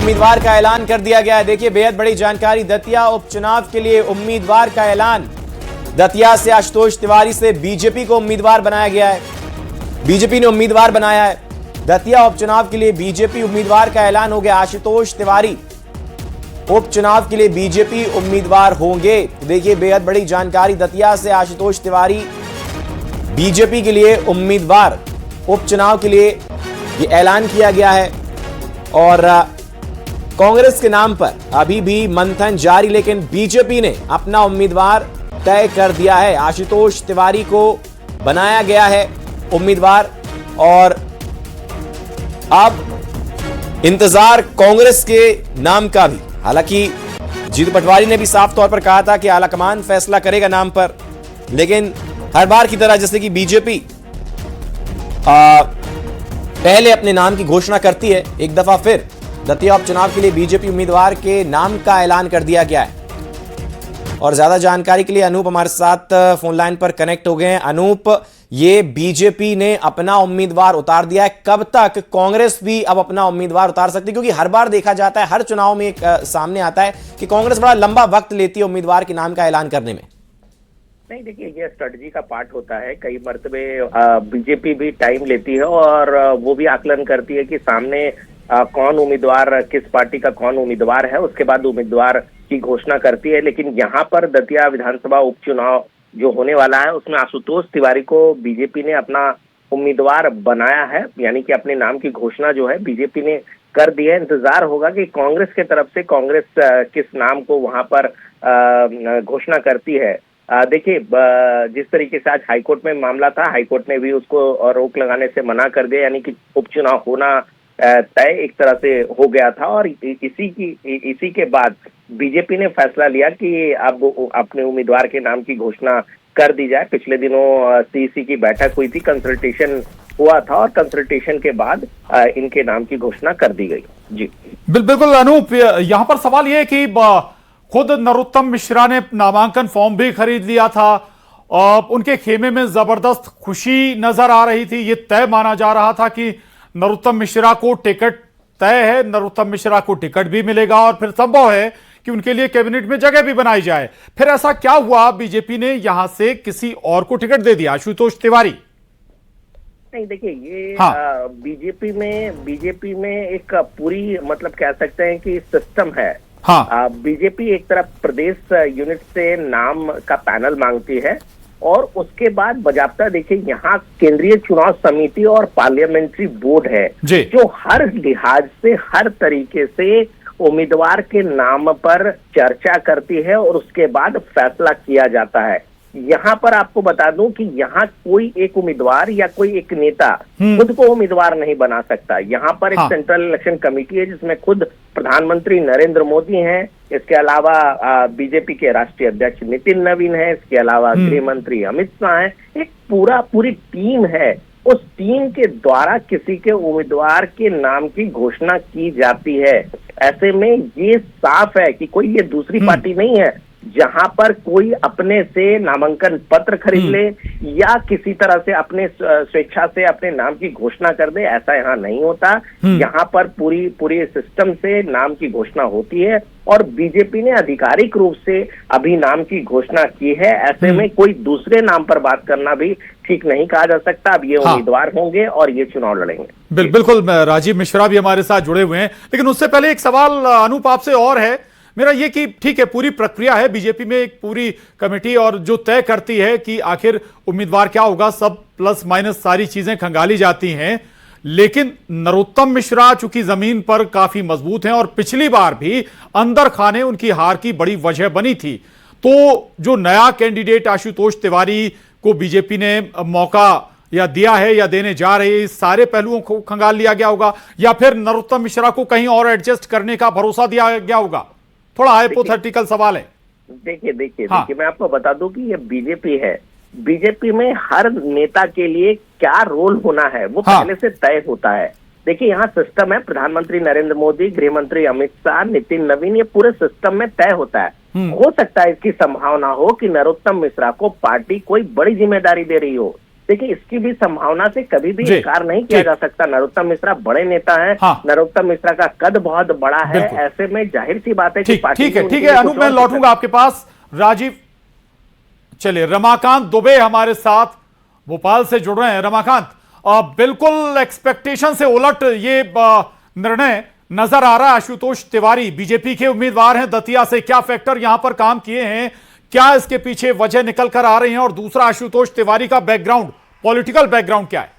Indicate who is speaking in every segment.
Speaker 1: उम्मीदवार का ऐलान कर दिया गया है। देखिए बेहद बड़ी जानकारी, दतिया उपचुनाव के लिए उम्मीदवार का ऐलान। दतिया से आशुतोष तिवारी से बीजेपी को उम्मीदवार बनाया गया है, बीजेपी ने उम्मीदवार बनाया है। दतिया उपचुनाव के लिए बीजेपी उम्मीदवार का ऐलान हो गया। आशुतोष तिवारी उपचुनाव के लिए बीजेपी उम्मीदवार होंगे। देखिए बेहद बड़ी जानकारी, दतिया से आशुतोष तिवारी बीजेपी के लिए उम्मीदवार, उपचुनाव के लिए ये ऐलान किया गया है। और कांग्रेस के नाम पर अभी भी मंथन जारी, लेकिन बीजेपी ने अपना उम्मीदवार तय कर दिया है। आशुतोष तिवारी को बनाया गया है उम्मीदवार और अब इंतजार कांग्रेस के नाम का भी। हालांकि जीतू पटवारी ने भी साफ तौर पर कहा था कि आलाकमान फैसला करेगा नाम पर, लेकिन हर बार की तरह जैसे कि बीजेपी पहले अपने नाम की घोषणा करती है, एक दफा फिर दतिया उपचुनाव के लिए बीजेपी उम्मीदवार के नाम का ऐलान कर दिया गया है। और ज्यादा जानकारी के लिए अनूप हमारे साथ फोन लाइन पर कनेक्ट हो गए हैं। अनूप, ये बीजेपी ने अपना उम्मीदवार उतार दिया है, कब तक कांग्रेस भी अब अपना उम्मीदवार उतार सकती है? क्योंकि हर बार देखा जाता है, हर चुनाव में एक सामने आता है कि कांग्रेस बड़ा लंबा वक्त लेती है उम्मीदवार के नाम का ऐलान करने में।
Speaker 2: नहीं, देखिए ये स्ट्रेटजी का पार्ट होता है। कई मर्तबे बीजेपी भी टाइम लेती है और वो भी आकलन करती है कि सामने कौन उम्मीदवार, किस पार्टी का कौन उम्मीदवार है, उसके बाद उम्मीदवार की घोषणा करती है। लेकिन यहाँ पर दतिया विधानसभा उपचुनाव जो होने वाला है उसमें आशुतोष तिवारी को बीजेपी ने अपना उम्मीदवार बनाया है, यानी कि अपने नाम की घोषणा जो है बीजेपी ने कर दी है। इंतजार होगा कि कांग्रेस के तरफ से कांग्रेस किस नाम को वहां पर घोषणा करती है। देखिए जिस तरीके से आज हाईकोर्ट में मामला था, हाईकोर्ट ने भी उसको रोक लगाने से मना कर दिया, यानी कि उपचुनाव होना तय एक तरह से हो गया था। और इसी के बाद बीजेपी ने फैसला लिया कि अब अपने उम्मीदवार के नाम की घोषणा कर दी जाए। पिछले दिनों सीईसी की बैठक हुई थी, कंसल्टेशन हुआ था और कंसल्टेशन के बाद इनके नाम की घोषणा कर दी गई। जी
Speaker 3: बिल्कुल अनूप, यहाँ पर सवाल ये है कि खुद नरोत्तम मिश्रा ने नामांकन फॉर्म भी खरीद लिया था, उनके खेमे में जबरदस्त खुशी नजर आ रही थी। ये तय माना जा रहा था कि नरोत्तम मिश्रा को टिकट तय है, नरोत्तम मिश्रा को टिकट भी मिलेगा और फिर संभव है कि उनके लिए कैबिनेट में जगह भी बनाई जाए। फिर ऐसा क्या हुआ, बीजेपी ने यहां से किसी और को टिकट दे दिया, आशुतोष तिवारी?
Speaker 2: नहीं, देखिए ये
Speaker 3: हाँ।
Speaker 2: बीजेपी में एक पूरी मतलब कह सकते हैं कि सिस्टम है।
Speaker 3: हाँ।
Speaker 2: बीजेपी एक तरफ प्रदेश यूनिट से नाम का पैनल मांगती है और उसके बाद बजाबता देखिए यहाँ केंद्रीय चुनाव समिति और पार्लियामेंट्री बोर्ड है जो हर लिहाज से, हर तरीके से उम्मीदवार के नाम पर चर्चा करती है और उसके बाद फैसला किया जाता है। यहाँ पर आपको बता दूं कि यहाँ कोई एक उम्मीदवार या कोई एक नेता खुद को उम्मीदवार नहीं बना सकता। यहाँ पर एक सेंट्रल इलेक्शन कमेटी है जिसमें खुद प्रधानमंत्री नरेंद्र मोदी हैं, इसके अलावा बीजेपी के राष्ट्रीय अध्यक्ष नितिन नवीन है, इसके अलावा गृह मंत्री अमित शाह हैं। एक पूरी टीम है। उस टीम के द्वारा किसी के उम्मीदवार के नाम की घोषणा की जाती है। ऐसे में ये साफ है कि कोई ये दूसरी पार्टी नहीं है जहां पर कोई अपने से नामांकन पत्र खरीद ले या किसी तरह से अपने स्वेच्छा से अपने नाम की घोषणा कर दे। ऐसा यहाँ नहीं होता। यहाँ पर पूरी सिस्टम से नाम की घोषणा होती है और बीजेपी ने आधिकारिक रूप से अभी नाम की घोषणा की है। ऐसे में कोई दूसरे नाम पर बात करना भी ठीक नहीं कहा जा सकता। अब ये उम्मीदवार होंगे और ये चुनाव लड़ेंगे।
Speaker 3: बिल्कुल, राजीव मिश्रा भी हमारे साथ जुड़े हुए हैं, लेकिन उससे पहले एक सवाल अनूप आपसे और है मेरा, ये कि ठीक है पूरी प्रक्रिया है, बीजेपी में एक पूरी कमेटी और जो तय करती है कि आखिर उम्मीदवार क्या होगा, सब प्लस माइनस सारी चीजें खंगाली जाती हैं। लेकिन नरोत्तम मिश्रा चूंकि जमीन पर काफी मजबूत हैं और पिछली बार भी अंदर खाने उनकी हार की बड़ी वजह बनी थी, तो जो नया कैंडिडेट आशुतोष तिवारी को बीजेपी ने मौका या दिया है या देने जा रही है, इस सारे पहलुओं को खंगाल लिया गया होगा या फिर नरोत्तम मिश्रा को कहीं और एडजस्ट करने का भरोसा दिया गया होगा? थोड़ा हाइपोथेटिकल सवाल है।
Speaker 2: देखिए मैं आपको बता दूं कि ये बीजेपी है। बीजेपी में हर नेता के लिए क्या रोल होना है वो पहले से तय होता है। देखिए यहाँ सिस्टम है, प्रधानमंत्री नरेंद्र मोदी, गृह मंत्री अमित शाह, नितिन नवीन, ये पूरे सिस्टम में तय होता है। हो सकता है इसकी संभावना हो कि नरोत्तम मिश्रा को पार्टी कोई बड़ी जिम्मेदारी दे रही हो, देखिए इसकी भी संभावना से कभी भी
Speaker 3: जी,
Speaker 2: इनकार नहीं किया जा सकता। नरोत्तम मिश्रा बड़े नेता हैं।
Speaker 3: हाँ।
Speaker 2: नरोत्तम मिश्रा का कद बहुत बड़ा है।
Speaker 3: बिल्कुल।
Speaker 2: ऐसे में जाहिर सी बात है कि पार्टी
Speaker 3: ठीक है,
Speaker 2: ने
Speaker 3: ठीक
Speaker 2: उनके
Speaker 3: है
Speaker 2: लिए
Speaker 3: अनूप,
Speaker 2: कुछ
Speaker 3: मैं
Speaker 2: और
Speaker 3: लौटूंगा आपके पास। राजीव, चलिए रमाकांत दुबे हमारे साथ भोपाल से जुड़ रहे हैं। रमाकांत, बिल्कुल एक्सपेक्टेशन से उलट ये निर्णय नजर आ रहा है। आशुतोष तिवारी बीजेपी के उम्मीदवार हैं दतिया से, क्या फैक्टर यहां पर काम किए हैं, क्या इसके पीछे वजह निकल कर आ रही है? और दूसरा, आशुतोष तिवारी का बैकग्राउंड, पॉलिटिकल बैकग्राउंड क्या है?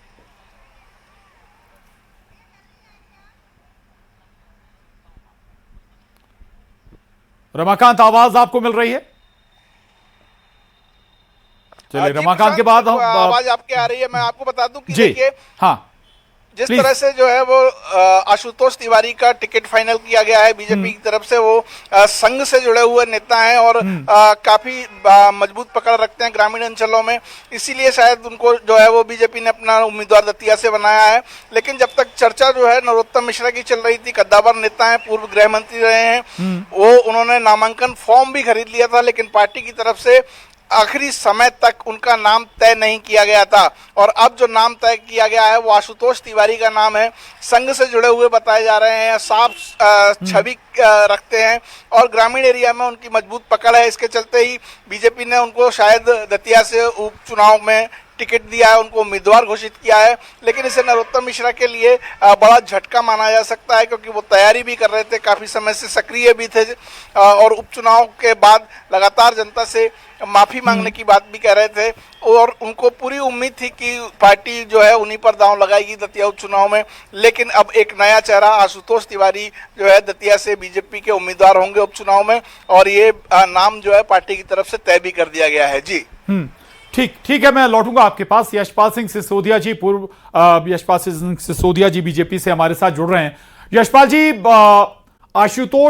Speaker 3: रमाकांत, आवाज आपको मिल रही है? चलिए रमाकांत के बाद
Speaker 4: आवाज आपके आ रही है। मैं आपको बता दूं कि
Speaker 3: जी,
Speaker 4: देखिए,
Speaker 3: हाँ,
Speaker 4: जिस तरह से जो है वो आशुतोष तिवारी का टिकट फाइनल किया गया है बीजेपी की तरफ से, वो संघ से जुड़े हुए नेता हैं और काफी मजबूत पकड़ रखते हैं ग्रामीण अंचलों में, इसीलिए शायद उनको जो है वो बीजेपी ने अपना उम्मीदवार दतिया से बनाया है। लेकिन जब तक चर्चा जो है नरोत्तम मिश्रा की चल रही थी, कद्दावर नेता है, पूर्व गृह मंत्री रहे हैं, वो उन्होंने नामांकन फॉर्म भी खरीद लिया था, लेकिन पार्टी की तरफ से आखिरी समय तक उनका नाम तय नहीं किया गया था। और अब जो नाम तय किया गया है वो आशुतोष तिवारी का नाम है। संघ से जुड़े हुए बताए जा रहे हैं, साफ छवि रखते हैं और ग्रामीण एरिया में उनकी मजबूत पकड़ है। इसके चलते ही बीजेपी ने उनको शायद दतिया से उपचुनाव में टिकट दिया है, उनको उम्मीदवार घोषित किया है। लेकिन इसे नरोत्तम मिश्रा के लिए बड़ा झटका माना जा सकता है, क्योंकि वो तैयारी भी कर रहे थे, काफी समय से सक्रिय भी थे और उपचुनाव के बाद लगातार जनता से माफी मांगने की बात भी कह रहे थे और उनको पूरी उम्मीद थी कि पार्टी जो है उन्हीं पर दांव लगाएगी दतिया उपचुनाव में। लेकिन अब एक नया चेहरा आशुतोष तिवारी जो है दतिया से बीजेपी के उम्मीदवार होंगे उपचुनाव में और ये नाम जो है पार्टी की तरफ से तय भी कर दिया गया है। जी
Speaker 3: ठीक है, मैं लौटूंगा आपके पास। यशपाल सिंह सिसोदिया जी, पूर्व यशपाल सिंह सिसोदिया जी बीजेपी से हमारे साथ जुड़ रहे हैं। यशपाल जी, आशुतोष